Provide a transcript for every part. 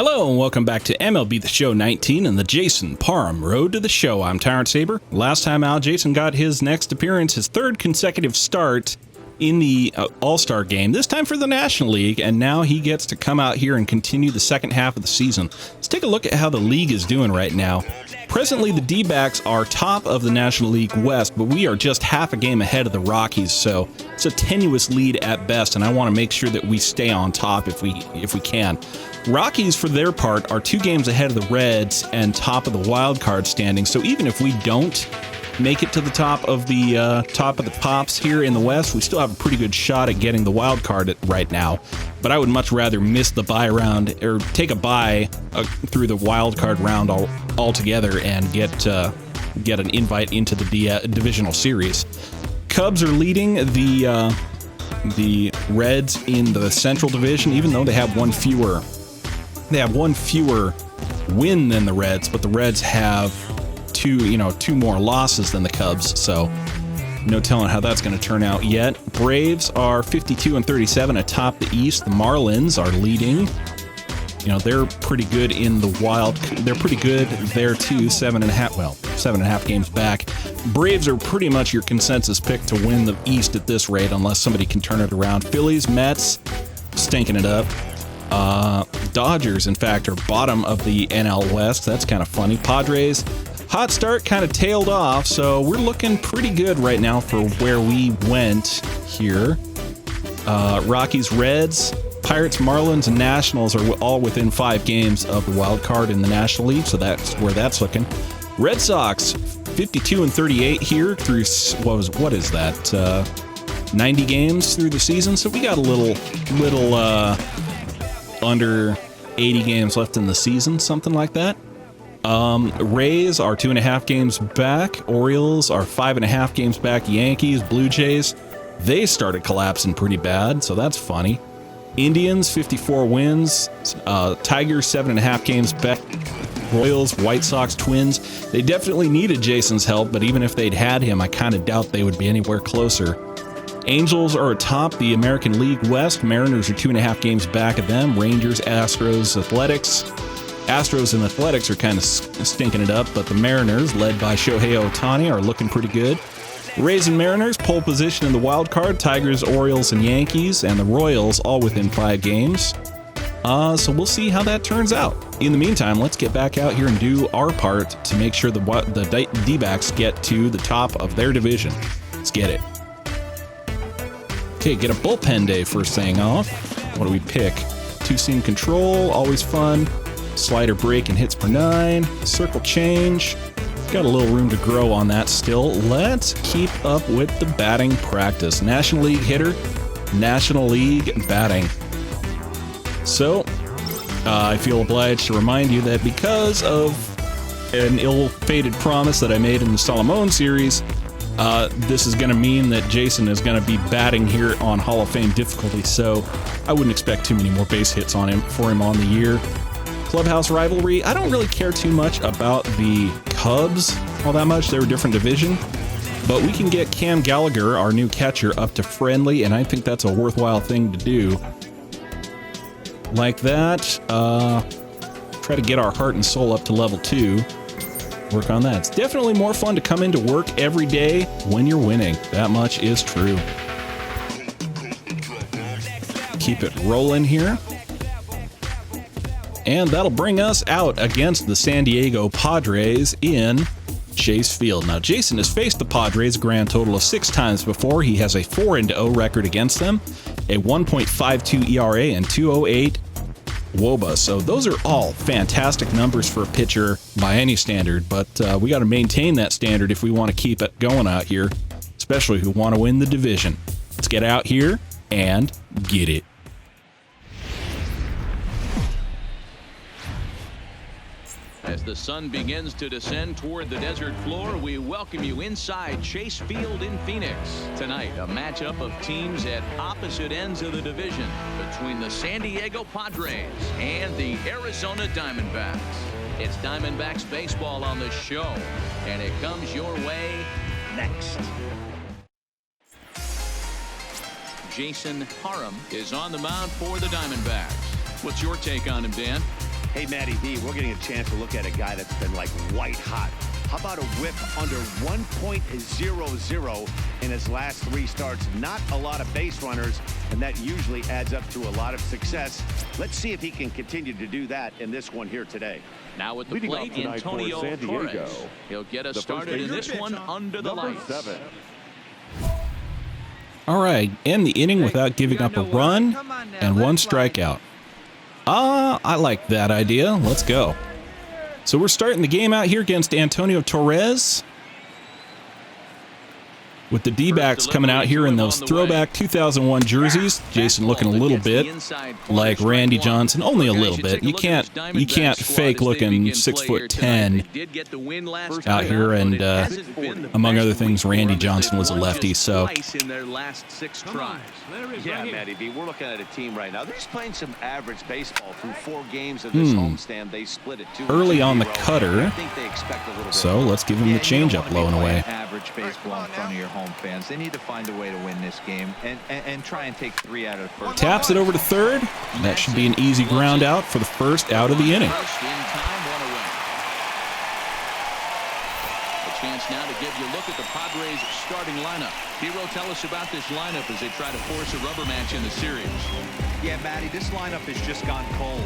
Hello and welcome back to MLB The Show 19 and the Jason Parham Road to the Show. I'm Tyrant Saber. Last time out, Jason got his next appearance, his third consecutive start in the All-Star game, this time for the National League, and now he gets to come out here and continue the second half of the season. Let's take a look at how the league is doing right now. Presently, the D-backs are top of the National League West, but we are just half a game ahead of the Rockies, so it's a tenuous lead at best, and I want to make sure that we stay on top if we can. Rockies, for their part, are 2 games ahead of the Reds and top of the wild card standing, so even if we don't make it to the top of the pops here in the West, we still have a pretty good shot at getting the wild card right now. But I would much rather miss the bye round or take a bye through the wild card round altogether and get an invite into the divisional series. Cubs are leading the Reds in the Central Division, even though they have one fewer win than the Reds, but the Reds have two more losses than the Cubs, so no telling how that's going to turn out yet. Braves are 52-37 atop the East. The Marlins are leading. They're pretty good in the wild. They're pretty good there too. 7.5 games back. Braves are pretty much your consensus pick to win the East at this rate, unless somebody can turn it around. Phillies, Mets, stinking it up. Dodgers, in fact, are bottom of the NL West. That's kind of funny. Padres, hot start, kind of tailed off, so we're looking pretty good right now for where we went here. Rockies, Reds, Pirates, Marlins, and Nationals are all within 5 games of the wild card in the National League, so that's where that's looking. Red Sox, 52-38 here through, what is that, 90 games through the season, so we got a little under 80 games left in the season, something like that. Rays are 2.5 games back. Orioles are 5.5 games back. Yankees, Blue Jays, they started collapsing pretty bad, so that's funny. Indians, 54 wins. Tigers, 7.5 games back. Royals, White Sox, Twins, they definitely needed Jason's help, but even if they'd had him, I kind of doubt they would be anywhere closer. Angels are atop the American League West. Mariners are 2.5 games back of them. Rangers, Astros, Athletics. Astros and Athletics are kind of stinking it up, but the Mariners, led by Shohei Ohtani, are looking pretty good. Rays and Mariners, pole position in the wild card. Tigers, Orioles, and Yankees, and the Royals all within 5 games. So we'll see how that turns out. In the meantime, let's get back out here and do our part to make sure the D-backs get to the top of their division. Let's get it. Okay, get a bullpen day first thing off. What do we pick? 2-seam control, always fun. Slider break and hits per 9. Circle change. Got a little room to grow on that still. Let's keep up with the batting practice. National League hitter, National League batting. So, I feel obliged to remind you that because of an ill-fated promise that I made in the Solomon series, this is going to mean that Jason is going to be batting here on Hall of Fame difficulty, so I wouldn't expect too many more base hits for him on the year. Clubhouse rivalry, I don't really care too much about the Cubs all that much. They're a different division, but we can get Cam Gallagher, our new catcher, up to friendly, and I think that's a worthwhile thing to do. Like that, try to get our heart and soul up to level 2. Work on that. It's definitely more fun to come into work every day when you're winning. That much is true. Keep it rolling here. And that'll bring us out against the San Diego Padres in Chase Field. Now, Jason has faced the Padres a grand total of 6 times before. He has a 4-0 record against them, a 1.52 ERA, and 208 WOBA. So those are all fantastic numbers for a pitcher by any standard, but we got to maintain that standard if we want to keep it going out here, especially if we want to win the division. Let's get out here and get it. As the sun begins to descend toward the desert floor, we welcome you inside Chase Field in Phoenix. Tonight, a matchup of teams at opposite ends of the division between the San Diego Padres and the Arizona Diamondbacks. It's Diamondbacks baseball on the show, and it comes your way next. Jason Parham is on the mound for the Diamondbacks. What's your take on him, Dan? Hey, Matty B, we're getting a chance to look at a guy that's been like white hot. How about a whip under 1.00 in his last 3 starts? Not a lot of base runners, and that usually adds up to a lot of success. Let's see if he can continue to do that in this one here today. Now with the plate, Antonio Torres. He'll get us started in this one under the lights. 7. All right, end the inning without giving up a run and 1 strikeout. I like that idea. Let's go. So we're starting the game out here against Antonio Torres, with the D-backs coming out here in those throwback 2001 jerseys. Jason looking a little bit like Randy Johnson, only a little bit. You can't fake looking 6'10" out here, and among other things, Randy Johnson was a lefty. So Yeah, Matty B, we're looking at a team right now. They're just playing some average baseball through 4 games of this homestand. They split it 2 early on the I cutter, think they expect a little bit. so let's give him the changeup low and away. Average baseball in front of your home fans. They need to find a way to win this game and try and take 3 out of the first. Taps it over to third. That should be an easy ground out for the first out of the inning. Chance now to give you a look at the Padres starting lineup. Hero, tell us about this lineup as they try to force a rubber match in the series. Yeah, Matty, this lineup has just gone cold.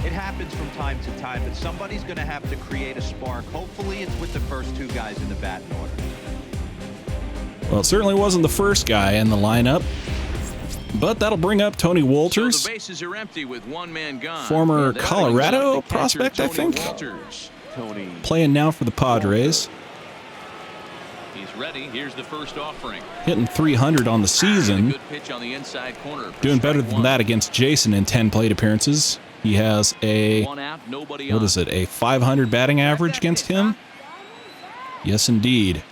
It happens from time to time, but somebody's going to have to create a spark. Hopefully it's with the first 2 guys in the batting order. Well, it certainly wasn't the first guy in the lineup, but that'll bring up Tony Wolters, So the bases are empty with 1 man gone. former Colorado prospect, I think, playing now for the Padres. He's ready. Here's the first offering. Hitting 300 on the season. Good pitch on the inside corner. Doing better than that against Jason in 10 plate appearances. He has a, 1 out, nobody what on. is it, a 500 batting average against him? Yes, indeed.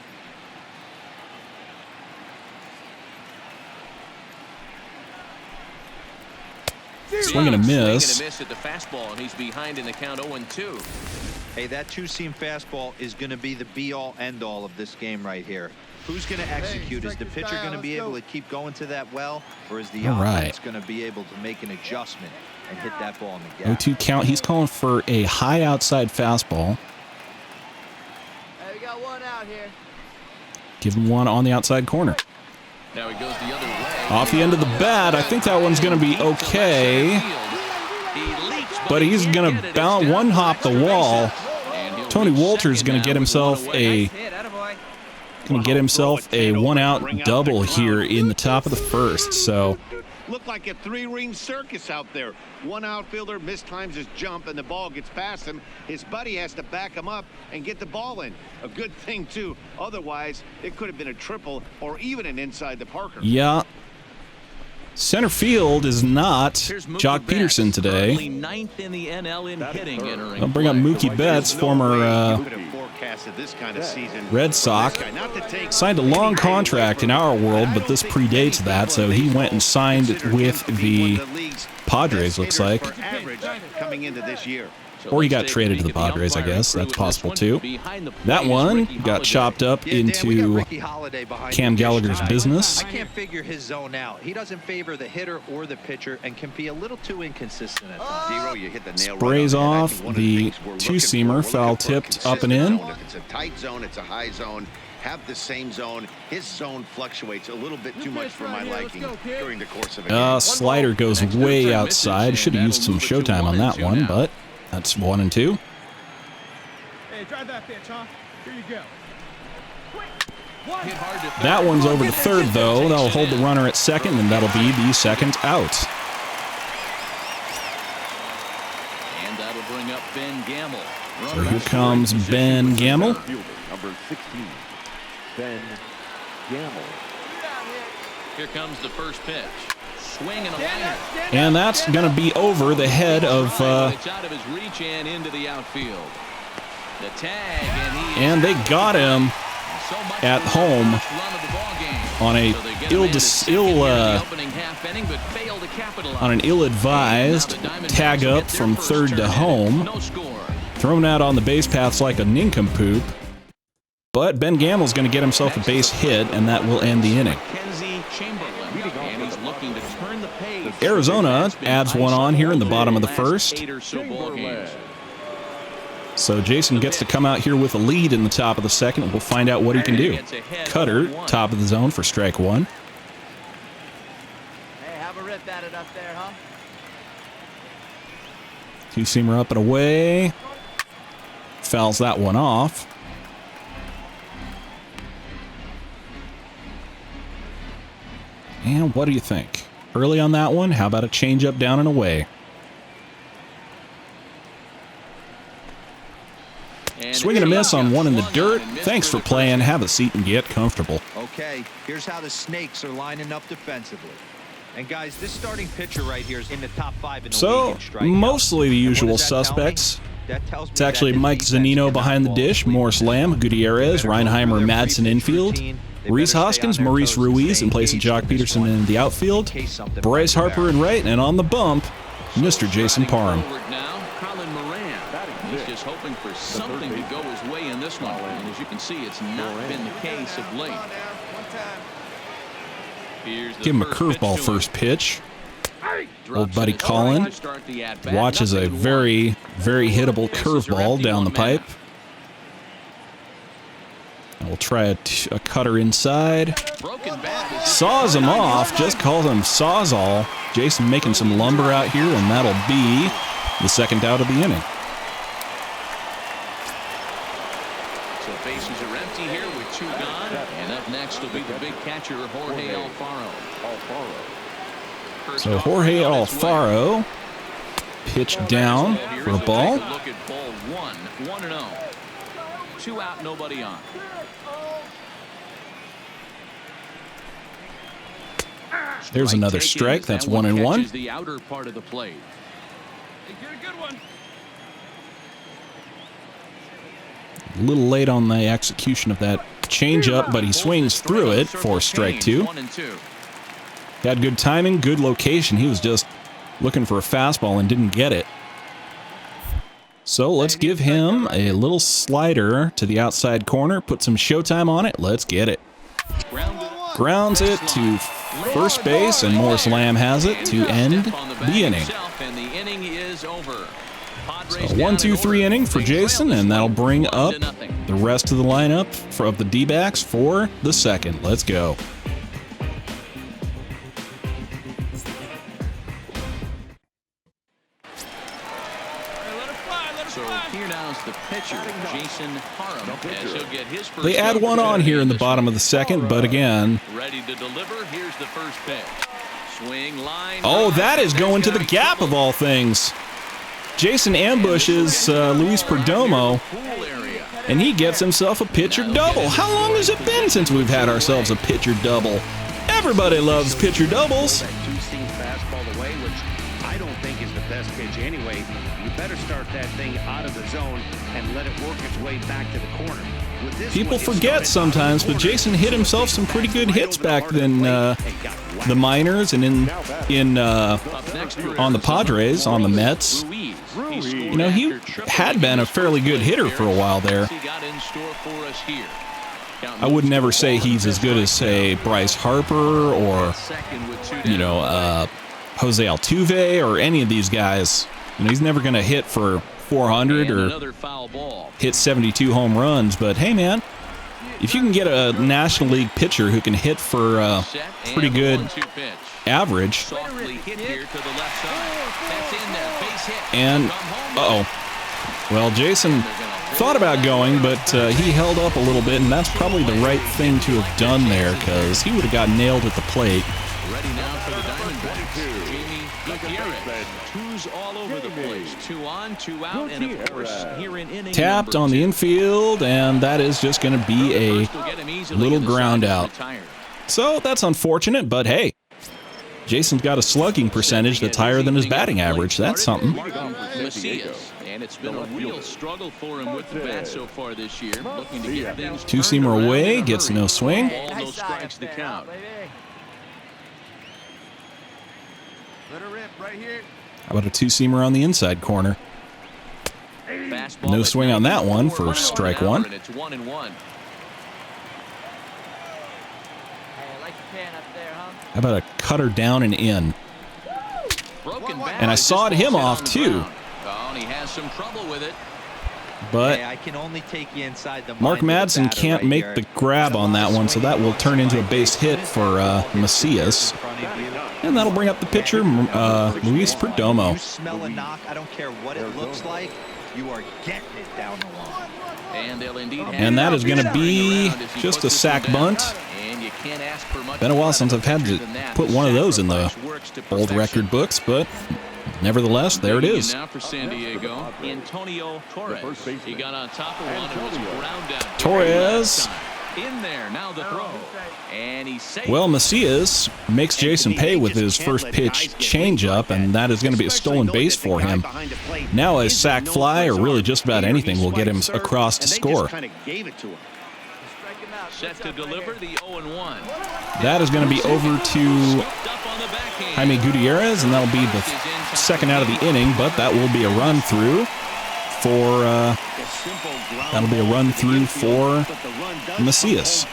Swing and a miss. At the fastball, and he's behind in the count 0-2. Hey, that 2-seam fastball is going to be the be-all, end-all of this game right here. Who's going to execute? Is the pitcher going to be able to keep going to that well, or is the offense going to be able to make an adjustment and hit that ball in the gap? 0-2 count. He's calling for a high outside fastball. Hey, we got 1 out here. Give him 1 on the outside corner. Now he goes the other way. Off the end of the bat. I think that one's going to be okay. But he's going to bounce 1 hop the wall. Tony Wolters is going to get himself a 1-out double here in the top of the first. So Looked like a 3-ring circus out there. 1 outfielder mistimes his jump and the ball gets past him. His buddy has to back him up and get the ball in. A good thing too. Otherwise it could have been a triple or even an inside the Parker. yeah, center field is not Jock Peterson today. Ninth in the NL in hitting, entering I'll bring up Mookie Betts, former Red Sox. Signed a long contract in our world, but this predates that, so he went and signed with the Padres, looks like. Coming into this year. Or he got traded to the Padres, I guess. That's possible, too. That one got chopped up into Cam Gallagher's business. I can't figure his zone out. He doesn't favor the hitter or the pitcher and can be a little too inconsistent at times. You hit the nail Sprays right on off the 2-seamer, foul tipped up and in. If it's a tight zone, it's a high zone. Have the same zone. His zone fluctuates a little bit too much for my liking during the course of a game. Slider goes way outside. Should have used some showtime on that one, but that's 1-2. Hey, drive that pitch, huh? Here you go. That one's over to third, though. That'll hold the runner at second, and that'll be the second out. And that'll bring up Ben Gamble. So here comes Ben Gamble. Number 16, Ben Gamble. Here comes the first pitch. Swing and a liner. And that's going to be over the head of... It's out of his reach and into the outfield. The tag, and they got him at home on a ill-advised tag up from third to home. Thrown out on the base paths like a nincompoop. But Ben Gamble's going to get himself a base hit, and that will end the inning. Arizona adds one on here in the bottom of the first. 8 or so ball games. So Jason gets to come out here with a lead in the top of the second. We'll find out what he can do. Cutter, top of the zone for strike one. Hey, have a rip at it up there, huh? Two-seamer up and away. Fouls that one off. And what do you think? Early on that one, how about a change-up down and away? Swing and a miss on one in the dirt. Thanks for playing. Have a seat and get comfortable. Okay, here's how the Snakes are lining up defensively. And guys, this starting pitcher right here is in the top 5 in the league in strikeouts. Mostly the usual And what does that tell me? suspects. That tells me It's actually that Mike this defense Zunino cannot behind the fall dish, asleep. Morris Lamb, Gutierrez, Reinheimer, Madsen infield, Reese Hoskins, Maurice Ruiz in place of Jock Peterson in the outfield, Bryce Harper in right, and on the bump, Mr. Jason Parham. He's just hoping for something to go his way in this one. And as you can see, it's not been the case of late. Give him a curveball first pitch. Old buddy Colin watches a very, very hittable curveball down the pipe. We'll try a cutter inside. Saws him off, just calls him SAWZALL. Jason making some lumber out here, and that'll be the second out of the inning. So bases are empty here with 2 gone. And up next will be the big catcher, Jorge Alfaro. So Jorge Alfaro pitched down for a ball. Look at ball 1, 1-0. 2 out, nobody on. There's another strike. That's 1-1. The outer part of the plate. You're a good one. A little late on the execution of that changeup, but he swings through it for strike 2. 1-2. Had good timing, good location. He was just looking for a fastball and didn't get it. So let's give him a little slider to the outside corner, put some showtime on it. Let's get it. Grounds it to first base, and Morris Lamb has it to end the inning. And the inning is over. So 1-2-3 inning for Jason, and that'll bring up the rest of the lineup of the D-backs for the second. Let's go. So here now is the pitcher, Jason Parham, as he'll get his first. They add one on here in the bottom of the second, but again, ready to deliver. Here's the first pitch. Swing line. oh, that is going to the gap of all things. Jason ambushes Luis Perdomo, and he gets himself a pitcher double. How long has it been since we've had ourselves a pitcher double? Everybody loves pitcher doubles. That two-seam fastball away, which I don't think is the best pitch anyway. You better start that thing out of the zone and let it work its way back to the corner. With this People one, it forget started sometimes, out of but the Jason corner. hit himself some pretty good hits back then the minors and on the Padres, on the Mets. You know, he had been a fairly good hitter for a while there. I would never say he's as good as, say, Bryce Harper or, you know, Jose Altuve or any of these guys. You know, he's never going to hit for 400 or hit 72 home runs. But, hey, man, if you can get a National League pitcher who can hit for pretty good average. And, well, Jason thought about going, but he held up a little bit, and that's probably the right thing to have done there, because he would have got nailed at the plate. Ready now for the Diamondbacks. Jamie Gutierrez. 2s all over the place. 2 on, 2 out, and of course here in inning Tapped on the infield, and that is just going to be a little ground out. So that's unfortunate, but hey, Jason's got a slugging percentage that's higher than his batting average. That's something. And it's been a real struggle for him with the bat so far this year. Looking to get things Two-seamer away, gets no swing. All those strikes to count. Let her rip right here. How about a two-seamer on the inside corner? No swing on that one for strike 1. And it's 1-1. Hey, I like your pan up there, huh? How about a cutter down and in? And I sawed him off, too. Oh, and he has some trouble with it. But I can only take you inside the Mark Madsen can't make the grab on that one, so that will turn into a base hit for Macias. And that'll bring up the pitcher, Luis Perdomo. You smell a knock, I don't care what it looks like, you are getting it down the line. And that is going to be just a sac bunt. Been a while since I've had to put one of those in the old record books, but nevertheless, there it is. Now for San Diego, Antonio Torres. He got on top of one and was ground down. Torres. In there, now the throw. And he's safe. Well, Macias makes Jason pay with his first pitch changeup, and that is going to be a stolen base for him. Now a sac fly, or really just about anything, will get him across to score. Set to deliver the 0-1. That is going to be over to Jaime Gutierrez, and that'll be the second out of the inning, but that will be a run through for Macias.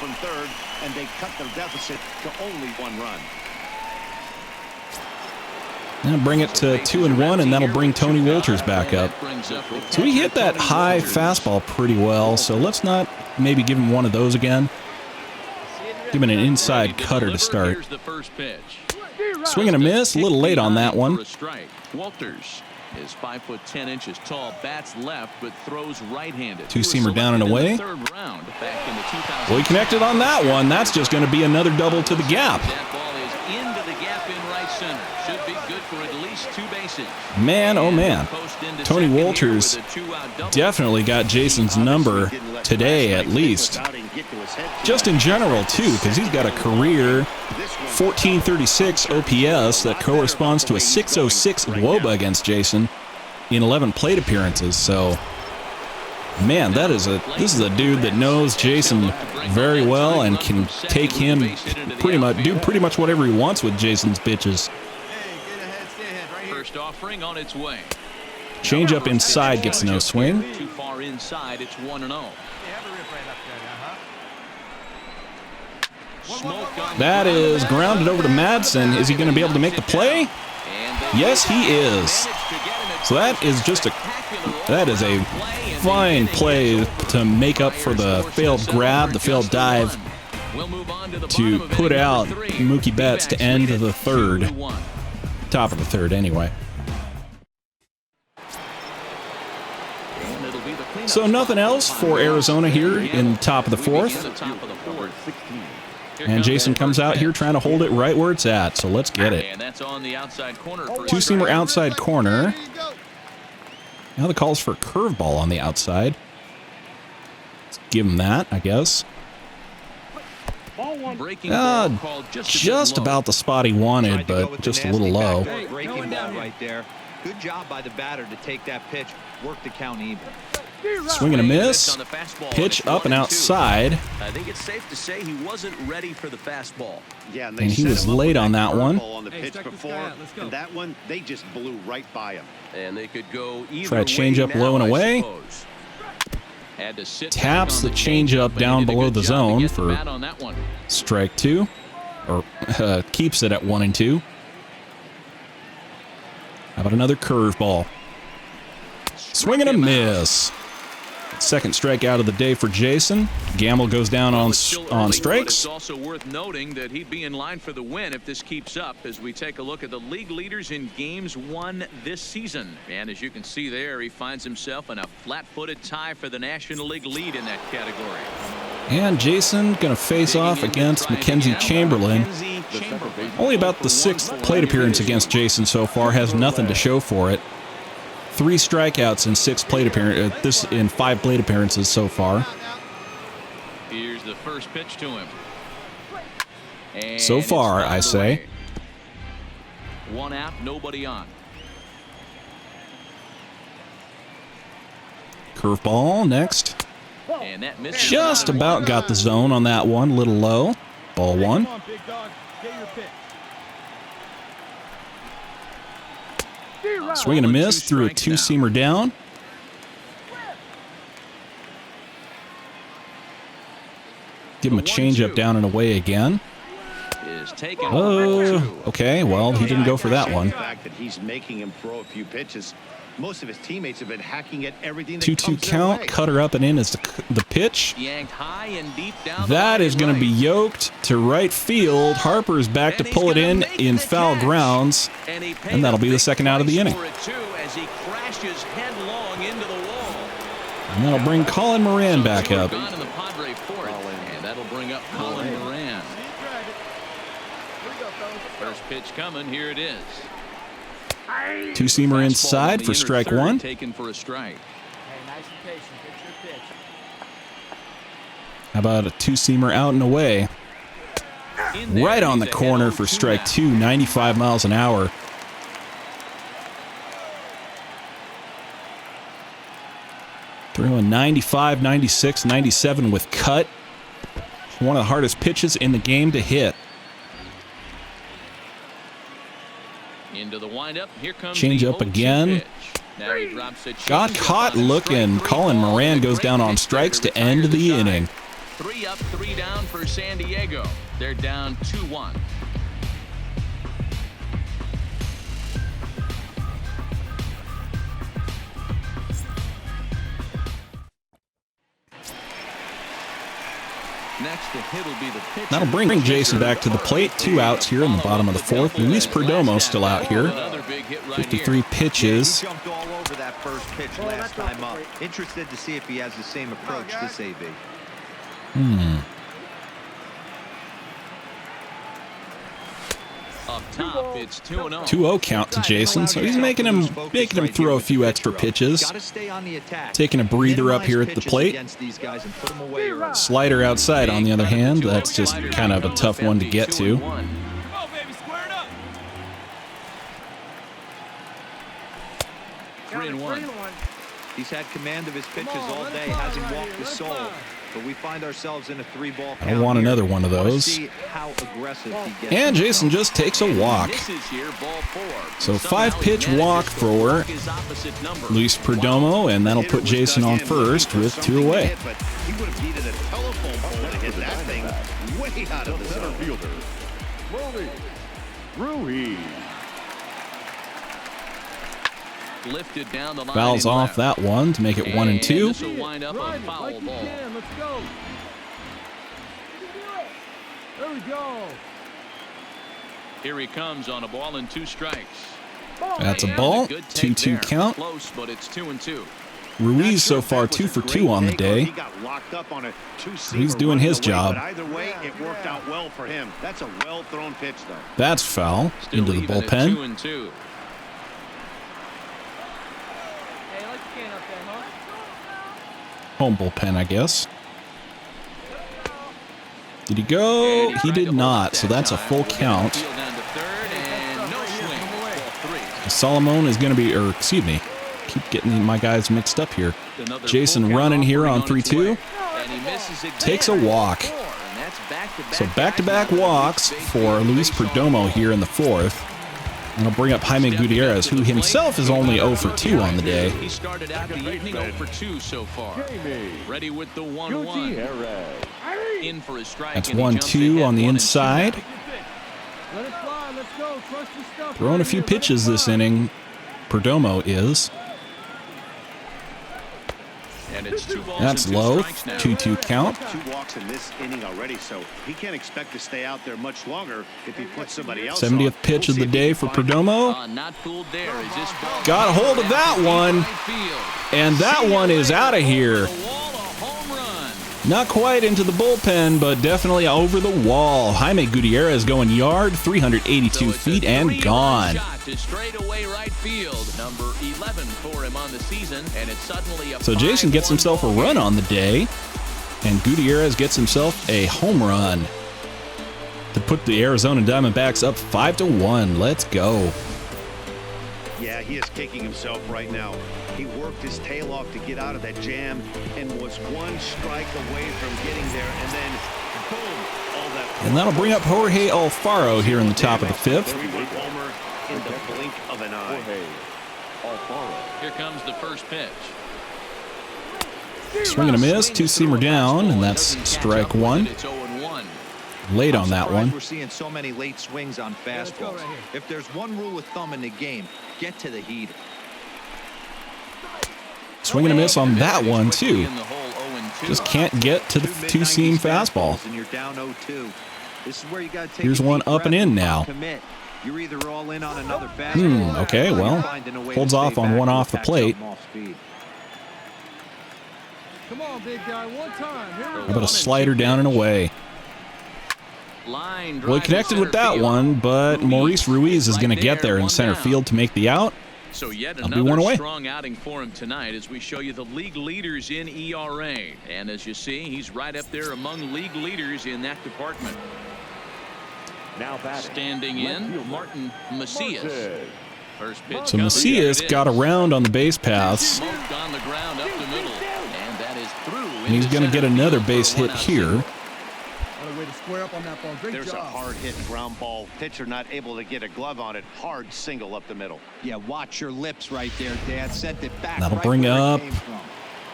And they cut their deficit to only 1 run. Now bring it to 2-1, and that'll bring Tony Wolters back up. So he hit that high fastball pretty well, so let's not maybe give him one of those again. Give him an inside cutter to start. Swing and a miss, a little late on that one. Wolters is 5'10" tall, bats left, but throws right-handed. Two-seamer down and away. Well, he connected on that one. That's just going to be another double to the gap. That ball is into the gap in right center. Should be good for at least 2 bases. Man, oh man. Tony Wolters definitely got Jason's number today, at least. Just in general, too, because he's got a career 1436 OPS that corresponds to a 606 WOBA against Jason in 11 plate appearances. So, man, this is a dude that knows Jason very well and can take him do pretty much whatever he wants with Jason's pitches. First offering on its way. Change up inside gets no swing. Too far inside, it's 1-0. That is grounded over to Madsen. Is he going to be able to make the play? Yes, he is. So that is a fine play to make up for the failed grab, the failed dive, to put out Mookie Betts to end the third. Top of the third, anyway. So nothing else for Arizona here in top of the fourth. And Jason comes out here trying to hold it right where it's at. So let's get it. Two-seamer outside corner. Now the call's for a curveball on the outside. Let's give him that, I guess. Just about the spot he wanted, but just a little low. Breaking ball right there. Good job by the batter to take that pitch, work the count even. Swing and a miss. Pitch up and outside. I think it's safe to say he wasn't ready for the fastball. Yeah, and he was late on that one. On the pitch before, and that one, they just blew right by him. And they could go either try a change up low and away. Taps the change up down below the zone for strike 2, or keeps it at 1-2. How about another curveball? Swing and a miss. Second strikeout of the day for Jason. Gamble goes down on strikes. It's also worth noting that he'd be in line for the win if this keeps up as we take a look at the league leaders in games won this season. And as you can see there, he finds himself in a flat-footed tie for the National League lead in that category. And Jason going to face off against Mackenzie Chamberlain. Only about the 6th plate appearance against Jason so far, has nothing to show for it. 3 strikeouts in 5 plate appearances so far. Here's the first pitch to him. And so far, I say. 1 out, nobody on. Curveball next. And that just about got the zone on that one, a little low. Ball 1. Swing and a miss through a 2-seamer down. Give him a changeup down and away again. has taken Oh, okay. Well, he didn't go for that one. The fact that he's making him throw a few pitches. Most of his teammates have been hacking at everything. 2-2 count. Cutter up and in is the pitch. Yanked high and deep down That is going to be yoked to right field. Harper's back to pull it in foul grounds, and that'll be the second out of the inning. As he crashes headlong into the wall. And that'll bring Colin Moran back up. Gone in the Padre fourth, and that'll bring up Colin Moran. First pitch coming. Here it is. Two-seamer inside for strike one. Taken for a strike. Hey, nice and patient. Pitch your pitch. How about a two-seamer out and away? Right on the corner for strike two, 95 miles an hour. Throwing 95, 96, 97 with cut. One of the hardest pitches in the game to hit. Into the windup. Here comes Change the up again. Now he drops a Got change caught up on looking. strike Colin three. Moran goes down on Great strikes to pitch end retire the side. inning. 3 up, 3 down for San Diego. They're down 2-1. Next, the hit will be the pitcher. That'll bring Jason back to the plate. 2 outs here in the bottom of the fourth. Luis Perdomo still out here. Another big hit right 53 here. pitches. He jumped all over that first pitch last time up. Interested to see if he has the same approach this AB. Up top, it's 2-0. 2-0 count to Jason, so he's making him throw a few extra pitches. Gotta stay on the attack. Taking a breather up here at the plate. Slider outside, on the other hand, that's just kind of a tough one to get to. Come on, baby, square it up. 3-1. He's had command of his pitches all day, hasn't walked the soul. But we find ourselves in a 3-ball count. I want here. another one of Wanna those. see how aggressive he gets And himself. Jason just takes a walk. Misses here, ball 4. So Somehow 5-pitch he manages walk to for walk his opposite number. Luis Perdomo, and that'll put Jason on first with 2 away. But he would have needed a telephone pole to hit that thing way out of the zone. Lifted down the line. Fouls and off left. that one to make it 1-2. This will wind up a foul ball. Let's go. There we go. Here he comes on a ball and 2 strikes. That's a And ball. good take 2-2 there. count. Close, but it's 2-2. Ruiz so far 2 for 2 on the day. He got locked up on a two-seamer He's doing running his away, job. But either way, it worked out well for him. That's a well-thrown pitch, though. That's foul Still into the even at bullpen. 2-2. Hey, like the can up there, huh? Home bullpen, I guess. Did he go? He did not, so that's a full count. Field down to third and no swing. Ball 3. Solomon is going to be, or excuse me, keep getting my guys mixed up here. Another Jason full count running here on offering its 3-2. way. And he misses again. Takes a walk. And that's back-to-back So back-to-back walks for Luis Perdomo here in the fourth. That'll bring up Jaime Gutierrez, who himself is only 0 for 2 on the day. He started out the evening 0 for 2 so far. Ready with the 1-1. In for a strike. That's and he jumps 1-2 ahead on the 1-2. inside. Let it fly. Let's go. Trust your stuff. Throwing a few pitches this inning, Perdomo is. And it's 2 balls That's and 2 low. strikes now. 2-2 count. 2 walks in this inning already, so he can't expect to stay out there much longer if he puts somebody else 70th on. pitch of We'll the see if he day can for find- Perdomo. Not fooled there as this ball Got a hold of that one. And that one is out of here. Not quite into the bullpen, but definitely over the wall. Jaime Gutierrez going yard, 382 feet and gone. So Jason gets himself a run on the day, and Gutierrez gets himself a home run to put the Arizona Diamondbacks up 5-1. Let's go. Yeah, he is kicking himself right now. He worked his tail off to get out of that jam and was 1 strike away from getting there, and then boom, all that. And that'll bring up Jorge Alfaro here in the top of the 5th. Homer in the blink of an eye. Here comes the first pitch. Swing and a miss, 2-seamer down, and that's strike 1. It's 0-1. late on that one. We're seeing so many late swings on fastballs. If there's one rule of thumb in the game, get to the heater. Swing and a miss on that one, too. Just can't get to the two-seam fastball. And you're down 0-2. This is where you got to take Here's one up and in now. Commit. You're either all in on another fastball. Okay, well, holds off on one off the plate. Come on, big guy, one time. How about a slider down and away? Well, he connected with that one, but Maurice Ruiz is going to get there in center field to make the out. So yet That'll be one away. strong outing for him tonight as we show you the league leaders in ERA. And as you see, he's right up there among league leaders in that department. Now standing in, Martin Macias. First pitch. So Macias got around on the base paths. Smoked on the ground up the middle, and that is through. And he's going to get another base hit here. Way to square up on that ball. Great There's job. a hard hit ground ball. Pitcher not able to get a glove on it. Hard single up the middle. Yeah, watch your lips right there, Dad. Sent it back. That'll right bring where it up came from.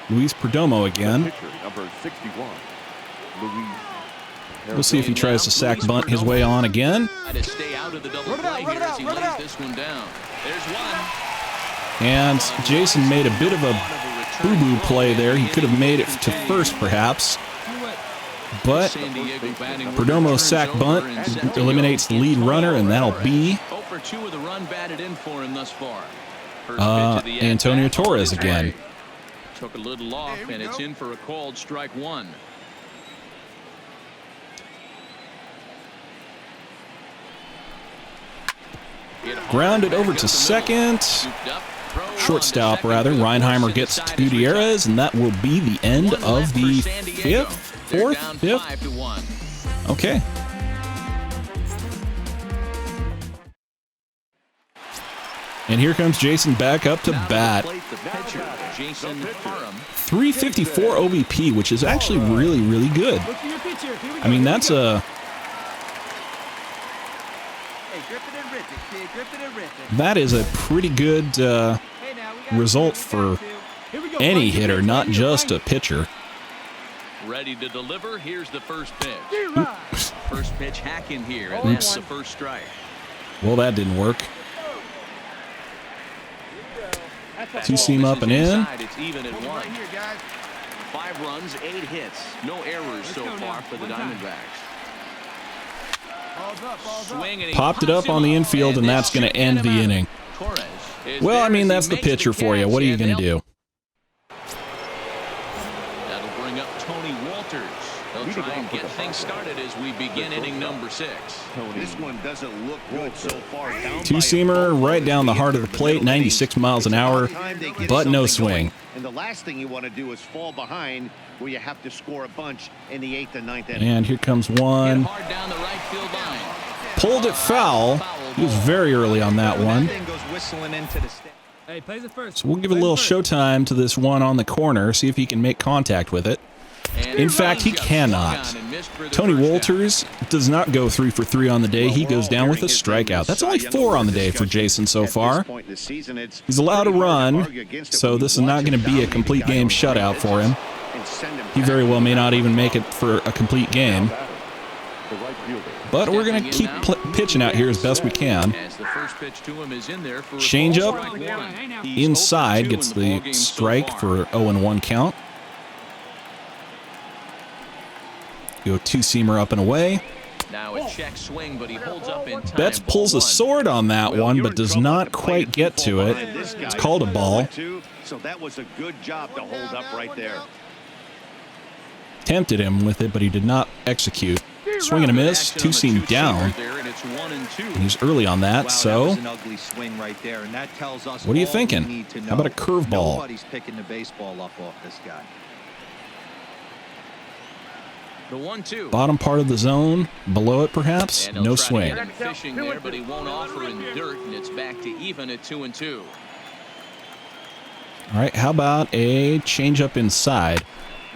Luis Perdomo again. Pitcher number 61, Luis. We'll see if he tries to sack bunt his way on again. To stay out of the double play here as he lays this one down. There's one. And Jason made a bit of a boo-boo play there. He could have made it to first, perhaps. But Perdomo's sack bunt eliminates the lead runner, and that'll be 0 for 2 with a run batted in for him thus far. Antonio Torres again. Took a little off, and it's in for a called strike one. Grounded over to second. Shortstop, rather. Reinheimer gets to Gutierrez, and that will be the end of the fifth. Okay. And here comes Jason back up to bat. Jason Parham. 354 OVP, which is actually really, really good. I mean, that's a... That is a pretty good result for any hitter, not just a pitcher. Ready to deliver. Here's the first pitch. First pitch hack in here, and that's the first strike. Well, that didn't work. Two-seam up and in. It's even at 1. 5 runs, 8 hits. No errors so far for the Diamondbacks. Popped it up on the infield, and that's going to end the inning. Well, I mean, that's the pitcher for you. What are you going to do? That'll bring up Tony Walters. They'll try and get things started as we begin inning number 6. This one doesn't look good so far. Two-seamer right down the heart of the plate, 96 miles an hour, but no swing. And the last thing you want to do is fall behind where you have to score a bunch in the 8th and 9th inning. And here comes one. Pulled it foul. He was very early on that one. So we'll give a little showtime to this one on the corner, see if he can make contact with it. In fact, he cannot. Tony Walters does not go 3 for 3 on the day. He goes down with a strikeout. That's only 4 on the day for Jason so far. He's allowed to run, so this is not going to be a complete game shutout for him. He very well may not even make it for a complete game. But we're going to keep pitching out here as best we can. Change up inside, gets the strike for 0-1 count. Go two-seamer up and away. Now a check swing, but he holds up in time. Betts pulls a sword on that one, but does not quite get to it. It's called a ball. So that was a good job to hold up right there. Tempted him with it, but he did not execute. Swing and a miss, two-seam down. And he's early on that, so what are you thinking? How about a curveball? Nobody's picking the baseball up off this guy. The 1-2. Bottom part of the zone, below it perhaps, no swing. Fishing there, but he won't offer in dirt, and it's back to even at 2-2. All right, how about a changeup inside?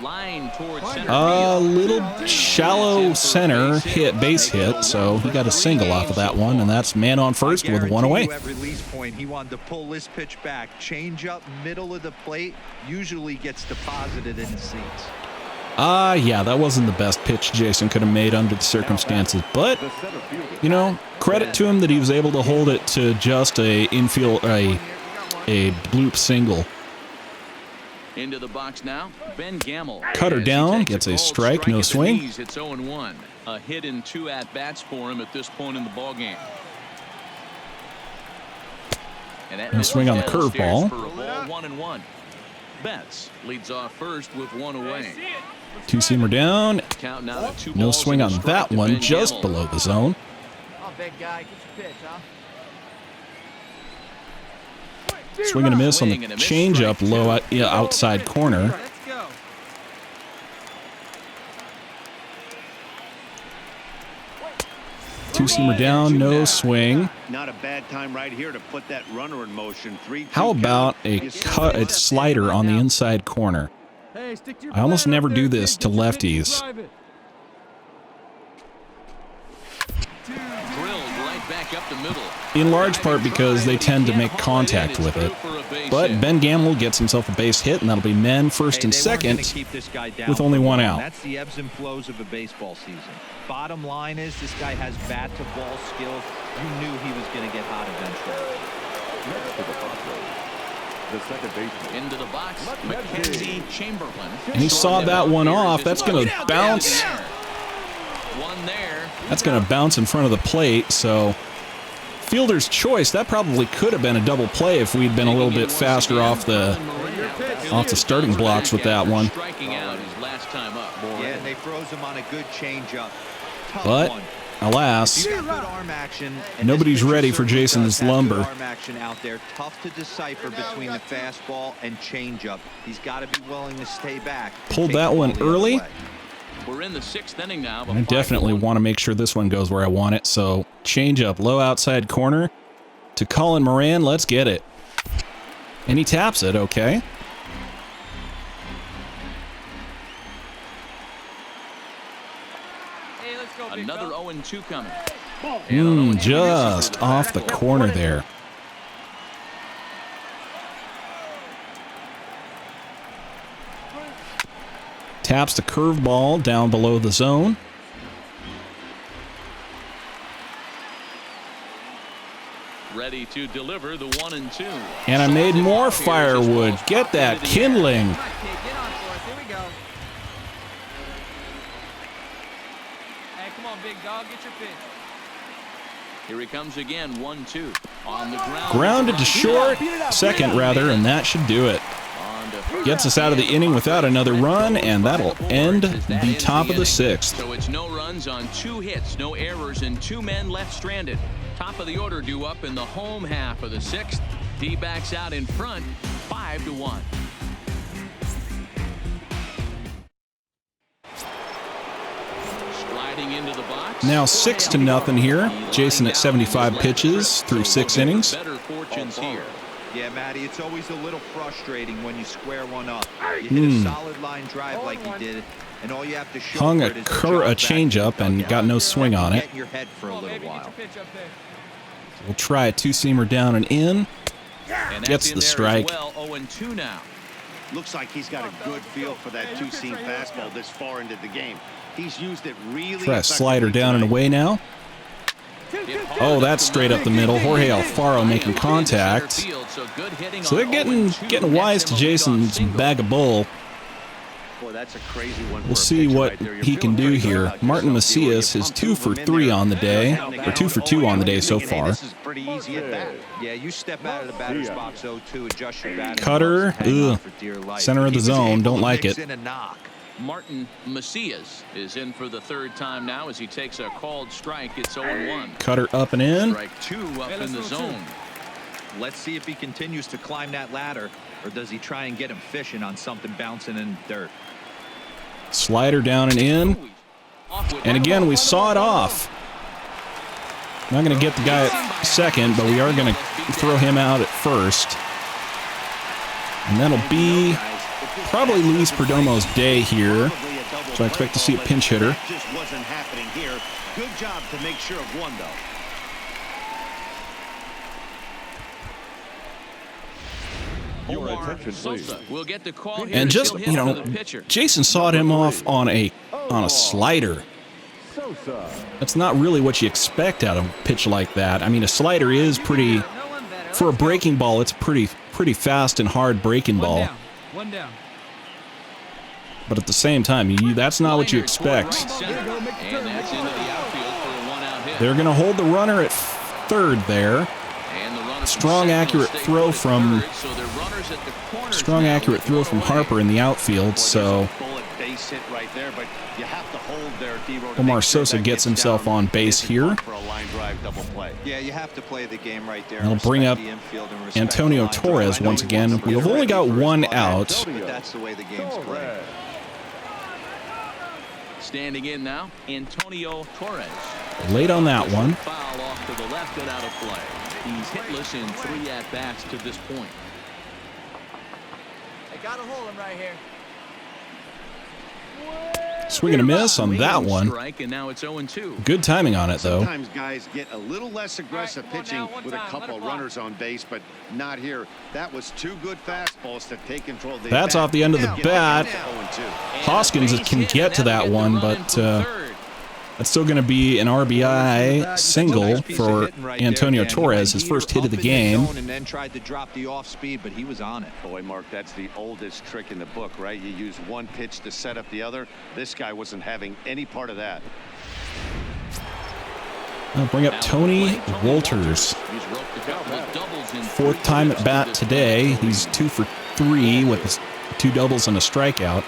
Line towards center A little shallow center hit, base hit, so he got a single off of that one, and that's man on first with one away. At release point, he wanted to pull this pitch back. Change up middle of the plate, usually gets deposited in the seats. Yeah, that wasn't the best pitch Jason could have made under the circumstances, but, you know, credit to him that he was able to hold it to just a infield, a bloop single. Into the box now, Ben Gamble. Cutter down, gets a strike, no swing. It's 0-1. A hit in 2 at-bats for him at this point in the ballgame. No swing on the curveball. 1-1. Betts leads off first with 1 away. Two-seamer down. Count now to 2 No balls swing and a on strike that to one, Ben just Gamble. below the zone. Oh, big guy, get your pitch, huh? Swing and a miss on the changeup, low outside corner. Let's go. Two-seamer down, no swing. Not a bad time right here to put that runner in motion. 3-2 How about count. a cut, a slider on the inside corner? Hey, stick to your I almost plan never up do there, this kid. to Get your pitch and lefties. drive it. Drilled right back up the middle. In large part because they tend to make contact with it. But Ben Gamble gets himself a base hit, and that'll be men first and Hey, they weren't gonna second. keep this guy down with only for one long. out. That's the ebbs and flows of a baseball season. Bottom line is this guy has bat to ball skills. You knew he was going to get hot eventually. Next to the front row, the second baseman. Into the box, Mackenzie Chamberlain. And he saw that one off. That's going to bounce. One there. That's going to bounce in front of the plate. So fielder's choice. That probably could have been a double play if we'd been a little bit faster off the starting blocks with that one. Striking out his last time up. Yeah, and they froze him on a good changeup. Tough But one. alas, You got good arm action, and nobody's this pitcher ready for certainly Jason's does have good lumber. Arm action out there, tough to decipher between the fastball and changeup. He's got to be willing to stay back. and Pulled take that the one ball the other early. way. We're in the 6th inning now. I definitely want to make sure this one goes where I want it. So change up, low outside corner to Colin Moran. Let's get it. And he taps it. Okay. Hey, let's go, big Another fella. 0-2 coming. Just off the corner there. Taps the curveball down below the zone. Ready to deliver the 1-2. And I made more firewood. Get that kindling. Come on, kid, get on for us. Here we go. Hey, come on, big dog, get your pitch. Here he comes again, 1-2. On the ground. Grounded to short, second rather, and that should do it. Gets us out of the inning without another run, and that'll end the top of the 6th. So it's no runs on 2 hits, no errors, and 2 men left stranded. Top of the order due up in the home half of the 6th. D-backs out in front, 5-1. Sliding into the box. Now 6-0 here. Jason at 75 pitches through 6 innings. Better fortunes here. Yeah, Matty, it's always a little frustrating when you square one up. You hit a solid line drive like he did, and all you have to show Hung for a it is to drop back changeup and dugout. got no swing on it. Get in your head for a Come on, little baby, while. get your pitch up there. We'll try a two-seamer down and in. And that's Gets in the there as strike. Well, 0-2 now. Looks like he's got a good feel for that two-seam fastball this far into the game. He's used it really Try a slider effectively down and tonight. away now. Oh, that's straight up the middle. Jorge Alfaro making contact. So they're getting wise to Jason's bag of bull. Boy, that's a crazy one for We'll a see pitcher what right there. You're he can feeling do pretty good here. about Martin yourself. Macias is 2 for 3 on the day, or 2 for 2 on the day so far. This is pretty easy at bat. Yeah, you step out of the batter's box 0-2, adjust your batting Cutter, gloves, hang on ugh. for dear life. Center of the He was zone, able don't to like mix it. in a knock. Martin Macias is in for the 3rd time now as he takes a called strike. It's 0-1. Cutter up and in. Strike 2 up in the zone. Let's see if he continues to climb that ladder, or does he try and get him fishing on something bouncing in the dirt? Slider down and in. And again, we saw it off. Not going to get the guy at second, but we are going to throw him out at first. And that'll be probably Luis Perdomo's day here. So I expect to see a pinch hitter. That just wasn't happening here. Good job to make sure of one, though. Your attention, please. We'll get the call here. And just, He'll you hit know, for the pitcher. Jason sawed him off on a slider. That's not really what you expect out of a pitch like that. I mean, a slider is pretty, for a breaking ball, it's pretty fast and hard breaking ball. One down. But at the same time, that's not what you expect. And that's into the outfield for a one-out hit. They're going to hold the runner at third there. And the runner Strong, accurate throw from Harper in the outfield. So Omar Sosa gets himself on base here. Yeah, you have to play the game right there. They'll bring up Antonio Torres once again. We've only got one out. But that's the way the game's played. Standing in now, Antonio Torres. Late on that one. Foul off to the left and out of play. He's hitless in 3 at-bats to this point. I gotta hold him right here. Swing and a miss on that one. Strike, and now it's 0-2. Good timing on it, though. Sometimes guys get a little less aggressive pitching with a couple runners on base, but not here. That was 2 good fastballs to take control of the That's off the end of the bat. Hoskins can get to that one, but that's still going to be an RBI single for Antonio Torres, his first hit of the game. And then tried to drop the off speed, but he was on it. Boy, Mark, that's the oldest trick in the book, right? You use one pitch to set up the other. This guy wasn't having any part of that. I'll bring up Tony Wolters. 4th time at bat today. He's 2 for 3 with his 2 doubles and a strikeout.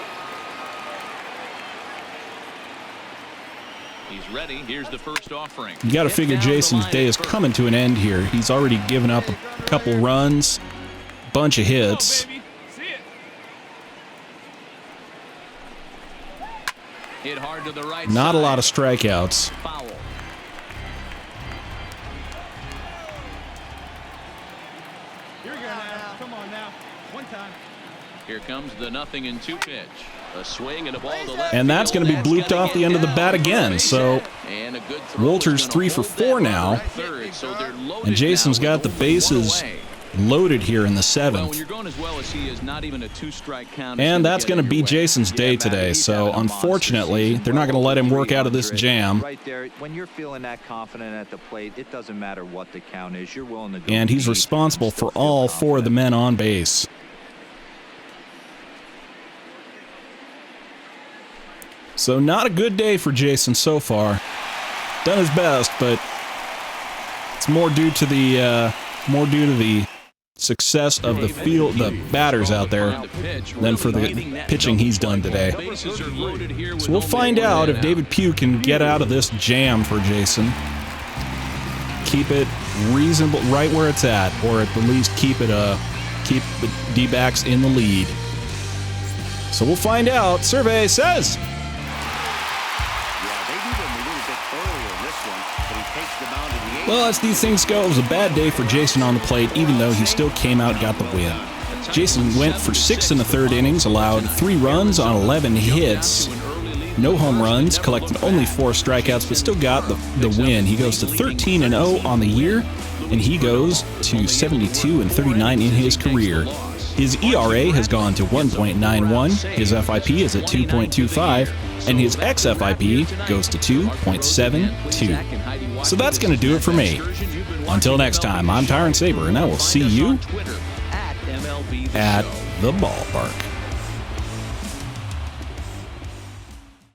Ready. Here's the first offering. You got to figure Jason's day is coming to an end here. He's already given up a couple runs, bunch of hits. Hit hard to the right Not a side. lot of strikeouts. Foul. Here we go now. Come on now. One time. Here comes the 0-2 pitch. A swing and a ball to left. And that's going to be blooped off the end of the bat again. So Wolters 3 for 4 now. And Jason's got the bases loaded here in the 7th. And that's going to be Jason's day today. So unfortunately, they're not going to let him work out of this jam. Right there, when you're feeling that confident at the plate, it doesn't matter what the count is. You're willing to go. And he's responsible for all 4 of the men on base. So not a good day for Jason so far. Done his best, but it's more due to the success of the field, the batters out there, than for the pitching he's done today. So we'll find out if David Pugh can get out of this jam for Jason. Keep it reasonable, right where it's at, or at the least keep the D-backs in the lead. So we'll find out. Survey says. Well, as these things go, it was a bad day for Jason on the plate, even though he still came out and got the win. Jason went for 6 in the 3rd innings, allowed 3 runs on 11 hits, no home runs, collected only 4 strikeouts, but still got the win. He goes to 13-0 on the year, and he goes to 72-39 in his career. His ERA has gone to 1.91, his FIP is at 2.25, and his xFIP goes to 2.72. So that's going to do it for me. Until next time, I'm Tyrant Saber, and I will see you at the ballpark.